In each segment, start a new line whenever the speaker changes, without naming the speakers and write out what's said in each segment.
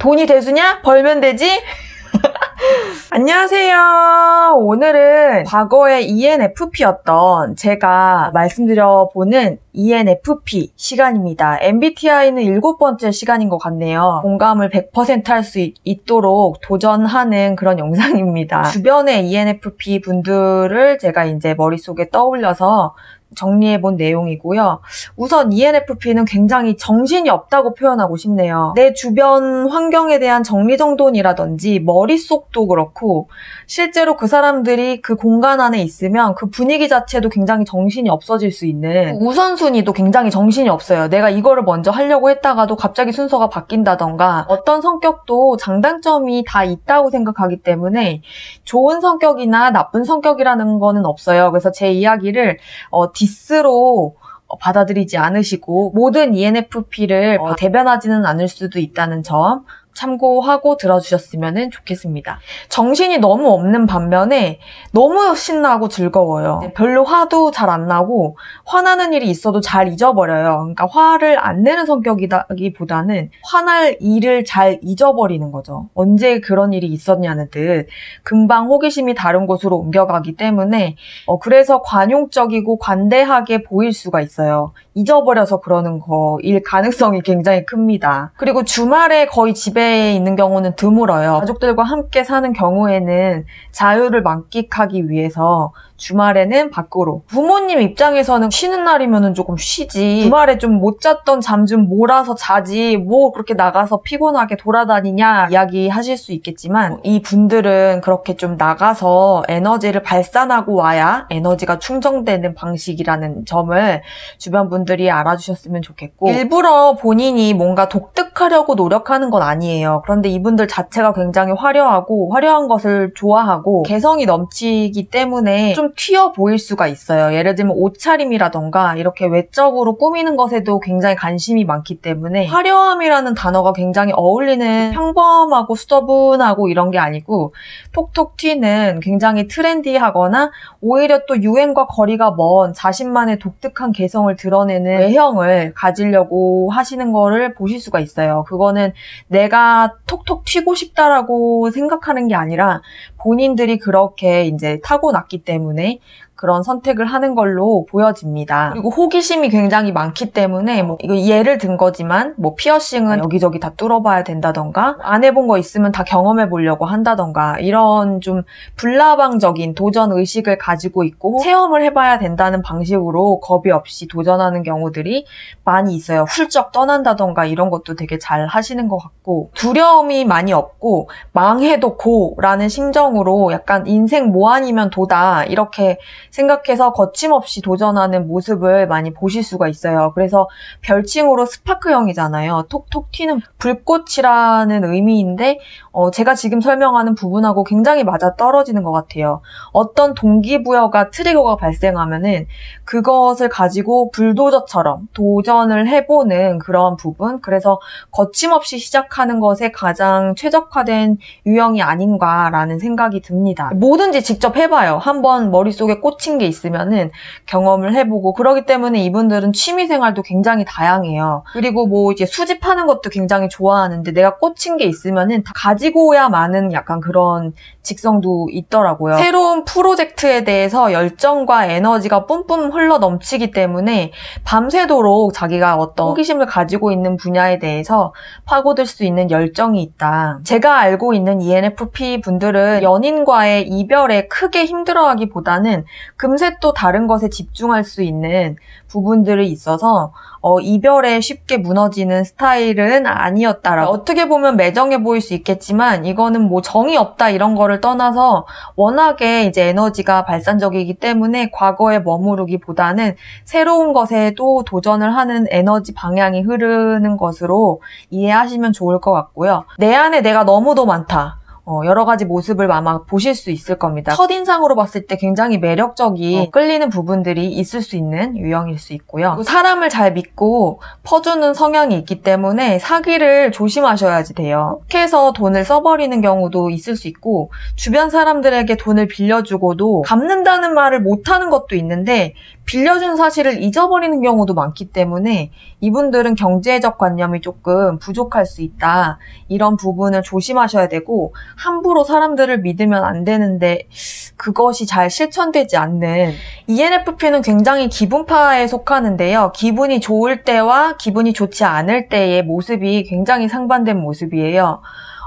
돈이 대수냐? 벌면 되지? 안녕하세요. 오늘은 과거의 ENFP였던 제가 말씀드려보는 ENFP 시간입니다. MBTI는 7번째 시간인 것 같네요. 공감을 100% 할 수 있도록 도전하는 그런 영상입니다. 주변의 ENFP 분들을 제가 이제 머릿속에 떠올려서 정리해본 내용이고요. 우선 ENFP는 굉장히 정신이 없다고 표현하고 싶네요. 내 주변 환경에 대한 정리정돈이라든지 머릿속도 그렇고 실제로 그 사람들이 그 공간 안에 있으면 그 분위기 자체도 굉장히 정신이 없어질 수 있는, 우선순위도 굉장히 정신이 없어요. 내가 이거를 먼저 하려고 했다가도 갑자기 순서가 바뀐다던가, 어떤 성격도 장단점이 다 있다고 생각하기 때문에 좋은 성격이나 나쁜 성격이라는 거는 없어요. 그래서 제 이야기를 디스로 받아들이지 않으시고 모든 ENFP를 대변하지는 않을 수도 있다는 점 참고하고 들어주셨으면 좋겠습니다. 정신이 너무 없는 반면에 너무 신나고 즐거워요. 별로 화도 잘 안 나고 화나는 일이 있어도 잘 잊어버려요. 그러니까 화를 안 내는 성격이라기보다는 화날 일을 잘 잊어버리는 거죠. 언제 그런 일이 있었냐는 듯 금방 호기심이 다른 곳으로 옮겨가기 때문에 그래서 관용적이고 관대하게 보일 수가 있어요. 잊어버려서 그러는 거일 가능성이 굉장히 큽니다. 그리고 주말에 거의 집에 있는 경우는 드물어요. 가족들과 함께 사는 경우에는 자유를 만끽하기 위해서 주말에는 밖으로, 부모님 입장에서는 쉬는 날이면 조금 쉬지, 주말에 좀 못 잤던 잠 좀 몰아서 자지 뭐 그렇게 나가서 피곤하게 돌아다니냐 이야기 하실 수 있겠지만, 이 분들은 그렇게 좀 나가서 에너지를 발산하고 와야 에너지가 충전되는 방식이라는 점을 주변 분들이 알아주셨으면 좋겠고, 일부러 본인이 뭔가 독특하려고 노력하는 건 아니에요. 그런데 이분들 자체가 굉장히 화려하고 화려한 것을 좋아하고 개성이 넘치기 때문에 좀 튀어 보일 수가 있어요. 예를 들면 옷차림이라던가 이렇게 외적으로 꾸미는 것에도 굉장히 관심이 많기 때문에 화려함이라는 단어가 굉장히 어울리는, 평범하고 수더분하고 이런 게 아니고 톡톡 튀는 굉장히 트렌디하거나 오히려 또 유행과 거리가 먼 자신만의 독특한 개성을 드러내는 외형을 가지려고 하시는 거를 보실 수가 있어요. 그거는 내가 톡톡 튀고 싶다라고 생각하는 게 아니라 본인들이 그렇게 이제 타고났기 때문에 그런 선택을 하는 걸로 보여집니다. 그리고 호기심이 굉장히 많기 때문에 이거 예를 든 거지만 피어싱은 여기저기 다 뚫어봐야 된다던가, 안 해본 거 있으면 다 경험해 보려고 한다던가, 이런 좀 불나방적인 도전 의식을 가지고 있고 체험을 해봐야 된다는 방식으로 겁이 없이 도전하는 경우들이 많이 있어요. 훌쩍 떠난다던가 이런 것도 되게 잘 하시는 것 같고, 두려움이 많이 없고 망해도 고라는 심정으로 약간 인생 뭐 아니면 도다 이렇게 생각해서 거침없이 도전하는 모습을 많이 보실 수가 있어요. 그래서 별칭으로 스파크형이잖아요. 톡톡 튀는 불꽃이라는 의미인데 제가 지금 설명하는 부분하고 굉장히 맞아떨어지는 것 같아요. 어떤 동기부여가, 트리거가 발생하면은 그것을 가지고 불도저처럼 도전을 해보는 그런 부분, 그래서 거침없이 시작하는 것에 가장 최적화된 유형이 아닌가라는 생각이 듭니다. 뭐든지 직접 해봐요. 한번 머릿속에 꽂힌 게 있으면은 경험을 해보고, 그러기 때문에 이분들은 취미생활도 굉장히 다양해요. 그리고 이제 수집하는 것도 굉장히 좋아하는데 내가 꽂힌 게 있으면은 다 가지고야 마는 약간 그런 직성도 있더라고요. 새로운 프로젝트에 대해서 열정과 에너지가 뿜뿜 흘러 넘치기 때문에 밤새도록 자기가 어떤 호기심을 가지고 있는 분야에 대해서 파고들 수 있는 열정이 있다. 제가 알고 있는 ENFP 분들은 연인과의 이별에 크게 힘들어하기보다는 금세 또 다른 것에 집중할 수 있는 부분들이 있어서 이별에 쉽게 무너지는 스타일은 아니었다라고. 어떻게 보면 매정해 보일 수 있겠지만 이거는 정이 없다 이런 거를 떠나서 워낙에 이제 에너지가 발산적이기 때문에 과거에 머무르기보다는 새로운 것에 또 도전을 하는 에너지 방향이 흐르는 것으로 이해하시면 좋을 것 같고요. 내 안에 내가 너무도 많다. 여러 가지 모습을 아마 보실 수 있을 겁니다. 첫인상으로 봤을 때 굉장히 매력적인 끌리는 부분들이 있을 수 있는 유형일 수 있고요. 사람을 잘 믿고 퍼주는 성향이 있기 때문에 사기를 조심하셔야지 돼요. 혹해서 돈을 써버리는 경우도 있을 수 있고, 주변 사람들에게 돈을 빌려주고도 갚는다는 말을 못하는 것도 있는데 빌려준 사실을 잊어버리는 경우도 많기 때문에 이분들은 경제적 관념이 조금 부족할 수 있다. 이런 부분을 조심하셔야 되고 함부로 사람들을 믿으면 안 되는데 그것이 잘 실천되지 않는 ENFP는 굉장히 기분파에 속하는데요. 기분이 좋을 때와 기분이 좋지 않을 때의 모습이 굉장히 상반된 모습이에요.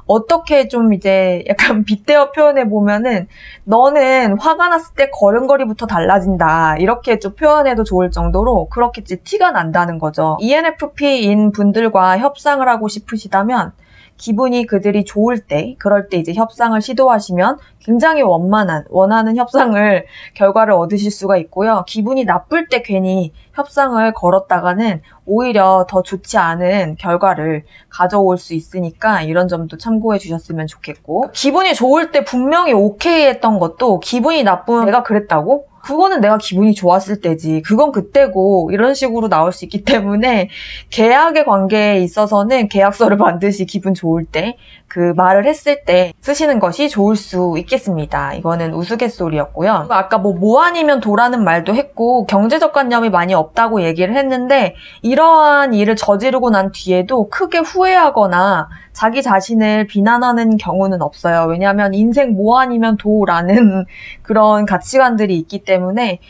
어떻게 좀 이제 약간 빗대어 표현해 보면은 너는 화가 났을 때 걸음걸이부터 달라진다. 이렇게 좀 표현해도 좋을 정도로 그렇게 티가 난다는 거죠. ENFP인 분들과 협상을 하고 싶으시다면 기분이 그들이 좋을 때, 그럴 때 이제 협상을 시도하시면 굉장히 원하는 협상을, 결과를 얻으실 수가 있고요. 기분이 나쁠 때 괜히 협상을 걸었다가는 오히려 더 좋지 않은 결과를 가져올 수 있으니까 이런 점도 참고해 주셨으면 좋겠고, 기분이 좋을 때 분명히 오케이 했던 것도 기분이 나쁘면 내가 그랬다고? 그거는 내가 기분이 좋았을 때지. 그건 그때고 이런 식으로 나올 수 있기 때문에 계약의 관계에 있어서는 계약서를 반드시 기분 좋을 때 그 말을 했을 때 쓰시는 것이 좋을 수 있겠습니다. 이거는 우스갯소리였고요. 아까 뭐 아니면 도라는 말도 했고 경제적 관념이 많이 없다고 얘기를 했는데 이러한 일을 저지르고 난 뒤에도 크게 후회하거나 자기 자신을 비난하는 경우는 없어요. 왜냐하면 인생 뭐 아니면 도라는 그런 가치관들이 있기 때문에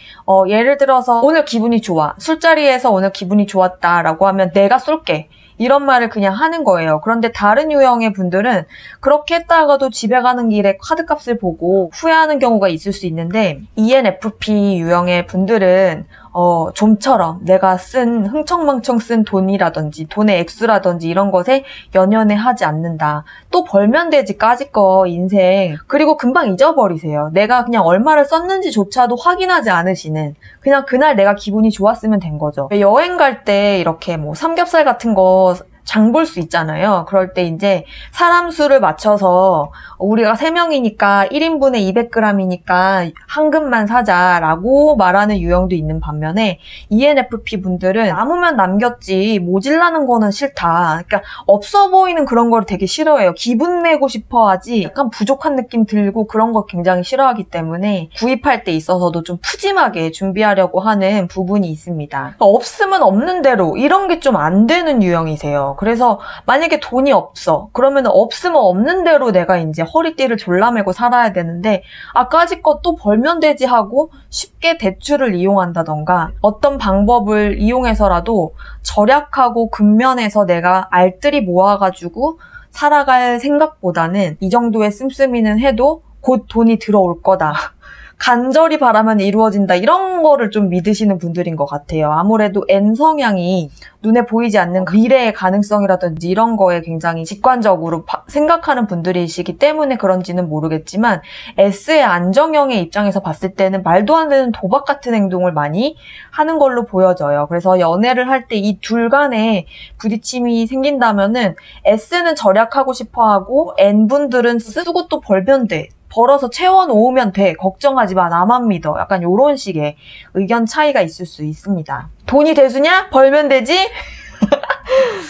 예를 들어서 오늘 기분이 좋아. 술자리에서 오늘 기분이 좋았다라고 하면 내가 쏠게. 이런 말을 그냥 하는 거예요. 그런데 다른 유형의 분들은 그렇게 했다가도 집에 가는 길에 카드값을 보고 후회하는 경우가 있을 수 있는데 ENFP 유형의 분들은 좀처럼 내가 흥청망청 쓴 돈이라든지 돈의 액수라든지 이런 것에 연연해 하지 않는다. 또 벌면 되지 까짓 거 인생. 그리고 금방 잊어버리세요. 내가 그냥 얼마를 썼는지조차도 확인하지 않으시는, 그냥 그날 내가 기분이 좋았으면 된 거죠. 여행 갈 때 이렇게 뭐 삼겹살 같은 거 장 볼 수 있잖아요. 그럴 때 이제 사람 수를 맞춰서 우리가 3명이니까 1인분에 200g이니까 한 근만 사자라고 말하는 유형도 있는 반면에 ENFP 분들은 남으면 남겼지 모질라는 거는 싫다. 그러니까 없어 보이는 그런 걸 되게 싫어해요. 기분 내고 싶어 하지 약간 부족한 느낌 들고 그런 거 굉장히 싫어하기 때문에 구입할 때 있어서도 좀 푸짐하게 준비하려고 하는 부분이 있습니다. 그러니까 없으면 없는 대로 이런 게 좀 안 되는 유형이세요. 그래서 만약에 돈이 없어. 그러면 없으면 없는 대로 내가 이제 허리띠를 졸라매고 살아야 되는데 까짓 또 벌면 되지 하고 쉽게 대출을 이용한다던가 어떤 방법을 이용해서라도 절약하고 근면해서 내가 알뜰히 모아가지고 살아갈 생각보다는 이 정도의 씀씀이는 해도 곧 돈이 들어올 거다. 간절히 바라면 이루어진다. 이런 거를 좀 믿으시는 분들인 것 같아요. 아무래도 N 성향이 눈에 보이지 않는 미래의 가능성이라든지 이런 거에 굉장히 직관적으로 생각하는 분들이시기 때문에 그런지는 모르겠지만 S의 안정형의 입장에서 봤을 때는 말도 안 되는 도박 같은 행동을 많이 하는 걸로 보여져요. 그래서 연애를 할 때 이 둘 간에 부딪힘이 생긴다면은 S는 절약하고 싶어하고 N분들은 쓰고 또 벌면 돼. 벌어서 채워놓으면 돼. 걱정하지 마. 나만 믿어. 약간 이런 식의 의견 차이가 있을 수 있습니다. 돈이 대수냐? 벌면 되지?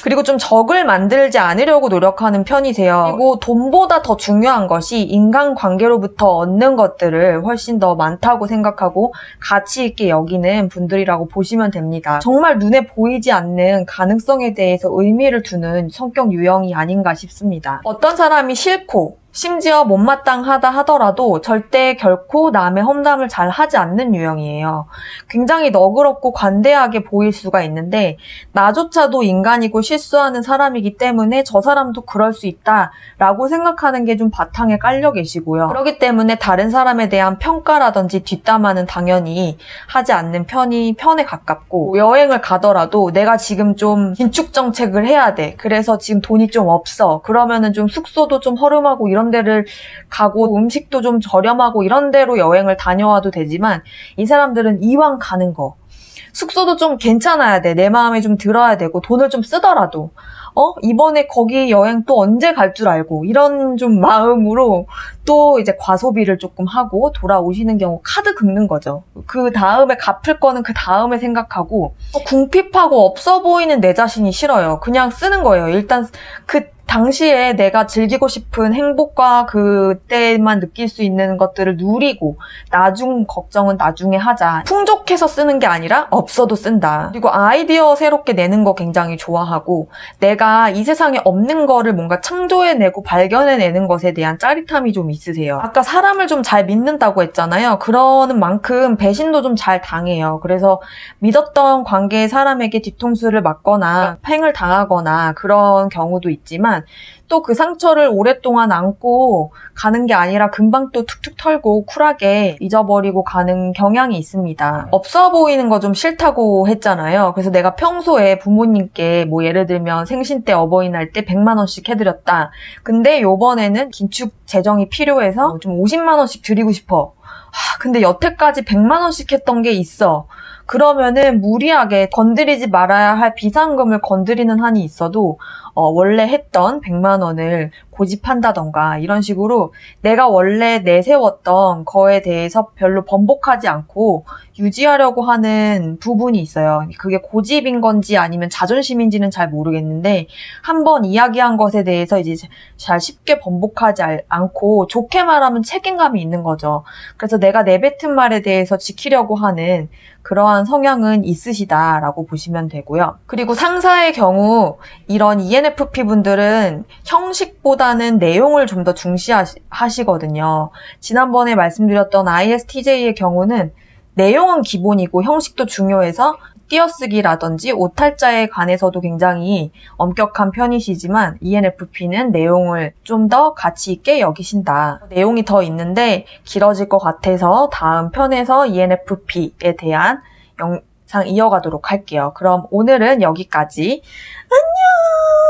그리고 좀 적을 만들지 않으려고 노력하는 편이세요. 그리고 돈보다 더 중요한 것이 인간관계로부터 얻는 것들을 훨씬 더 많다고 생각하고 가치 있게 여기는 분들이라고 보시면 됩니다. 정말 눈에 보이지 않는 가능성에 대해서 의미를 두는 성격 유형이 아닌가 싶습니다. 어떤 사람이 싫고 심지어 못마땅하다 하더라도 절대 결코 남의 험담을 잘 하지 않는 유형이에요. 굉장히 너그럽고 관대하게 보일 수가 있는데 나조차도 인간이고 실수하는 사람이기 때문에 저 사람도 그럴 수 있다라고 생각하는 게 좀 바탕에 깔려 계시고요. 그렇기 때문에 다른 사람에 대한 평가라든지 뒷담화는 당연히 하지 않는 편에 가깝고 여행을 가더라도 내가 지금 좀 긴축 정책을 해야 돼. 그래서 지금 돈이 좀 없어. 그러면은 좀 숙소도 좀 허름하고 이런 데를 가고 음식도 좀 저렴하고 이런 데로 여행을 다녀와도 되지만 이 사람들은 이왕 가는 거 숙소도 좀 괜찮아야 돼. 내 마음에 좀 들어야 되고 돈을 좀 쓰더라도 이번에 거기 여행 또 언제 갈 줄 알고 이런 좀 마음으로 또 이제 과소비를 조금 하고 돌아오시는 경우 카드 긁는 거죠. 그 다음에 갚을 거는 그 다음에 생각하고 궁핍하고 없어 보이는 내 자신이 싫어요. 그냥 쓰는 거예요. 일단 당시에 내가 즐기고 싶은 행복과 그때만 느낄 수 있는 것들을 누리고 나중 걱정은 나중에 하자. 풍족해서 쓰는 게 아니라 없어도 쓴다. 그리고 아이디어 새롭게 내는 거 굉장히 좋아하고 내가 이 세상에 없는 거를 뭔가 창조해내고 발견해내는 것에 대한 짜릿함이 좀 있으세요. 아까 사람을 좀 잘 믿는다고 했잖아요. 그러는 만큼 배신도 좀 잘 당해요. 그래서 믿었던 관계의 사람에게 뒤통수를 맞거나 팽을 당하거나 그런 경우도 있지만 또 그 상처를 오랫동안 안고 가는 게 아니라 금방 또 툭툭 털고 쿨하게 잊어버리고 가는 경향이 있습니다. 없어 보이는 거 좀 싫다고 했잖아요. 그래서 내가 평소에 부모님께 뭐 예를 들면 생신 때 어버이날 때 100만 원씩 해드렸다. 근데 요번에는 긴축 재정이 필요해서 좀 50만 원씩 드리고 싶어. 근데 여태까지 100만 원씩 했던 게 있어. 그러면은 무리하게 건드리지 말아야 할 비상금을 건드리는 한이 있어도 원래 했던 100만 원을 고집한다던가 이런 식으로 내가 원래 내세웠던 거에 대해서 별로 번복하지 않고 유지하려고 하는 부분이 있어요. 그게 고집인 건지 아니면 자존심인지는 잘 모르겠는데 한번 이야기한 것에 대해서 이제 잘 쉽게 번복하지 않고 좋게 말하면 책임감이 있는 거죠. 그래서 내가 내뱉은 말에 대해서 지키려고 하는 그러한 성향은 있으시다라고 보시면 되고요. 그리고 상사의 경우 이런 ENFP 분들은 형식보다는 내용을 좀 더 중시하시거든요. 지난번에 말씀드렸던 ISTJ의 경우는 내용은 기본이고 형식도 중요해서 띄어쓰기라든지 오탈자에 관해서도 굉장히 엄격한 편이시지만 ENFP는 내용을 좀 더 가치 있게 여기신다. 내용이 더 있는데 길어질 것 같아서 다음 편에서 ENFP에 대한 영상 이어가도록 할게요. 그럼 오늘은 여기까지. 안녕!